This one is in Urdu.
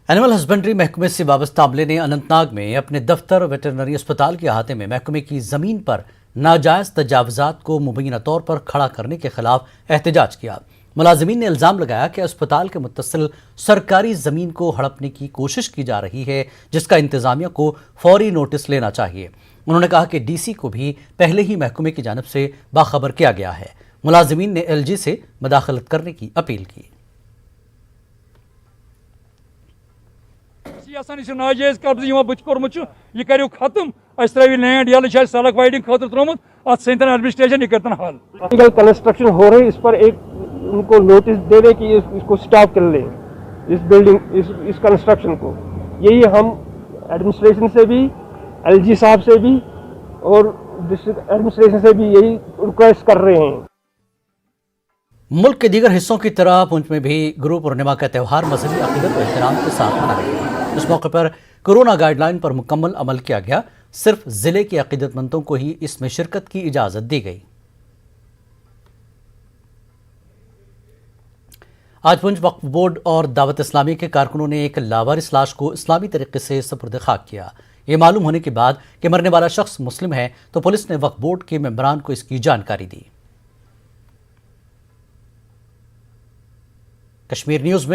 اینیمل ہسبینڈری محکمے سے وابستہ عملے نے اننت ناگ میں اپنے دفتر ویٹرنری اسپتال کے احاطے میں محکمے کی زمین پر ناجائز تجاوزات کو مبینہ طور پر کھڑا کرنے کے خلاف احتجاج کیا۔ ملازمین نے الزام لگایا کہ اسپتال کے متصل سرکاری زمین کو ہڑپنے کی کوشش کی جا رہی ہے، جس کا انتظامیہ کو فوری نوٹس لینا چاہیے۔ انہوں نے کہا کہ ڈی سی کو بھی پہلے ہی محکمے کی جانب سے باخبر کیا گیا ہے۔ ملازمین نے ایل جی سے مداخلت کرنے کی اپیل کی۔ یہ ناجائز قبضہ بت کورمت یہ کرو ختم اس ترو لینڈ یل سڑک وائڈنگ خاطر ترومت ات سنتن ایڈمنسٹریشن یہ کرتن حل لیگل کنسٹرکشن ہو رہی، اس پر ایک ان کو نوٹس دے دے کہ اس کو سٹاپ کر لیں، اس بلڈنگ اس کنسٹرکشن کو۔ یہی ہم ایڈمنسٹریشن سے بھی، ایل جی صاحب سے بھی اور ڈسٹرکٹ ایڈمنسٹریشن سے بھی یہی ریکویسٹ کر رہے ہیں۔ ملک کے دیگر حصوں کی طرح پونچھ میں بھی گرو پورنیما کا تہوار مذہبی عقیدت و احترام کے ساتھ منایا گیا۔ اس موقع پر کورونا گائیڈ لائن پر مکمل عمل کیا گیا، صرف ضلع کے عقیدت مندوں کو ہی اس میں شرکت کی اجازت دی گئی۔ آج پونچھ وقف بورڈ اور دعوت اسلامی کے کارکنوں نے ایک لاوارث لاش کو اسلامی طریقے سے سپرد خاک کیا۔ یہ معلوم ہونے کے بعد کہ مرنے والا شخص مسلم ہے تو پولیس نے وقف بورڈ کے ممبران کو اس کی جانکاری دی۔ کشمیر نیوز میں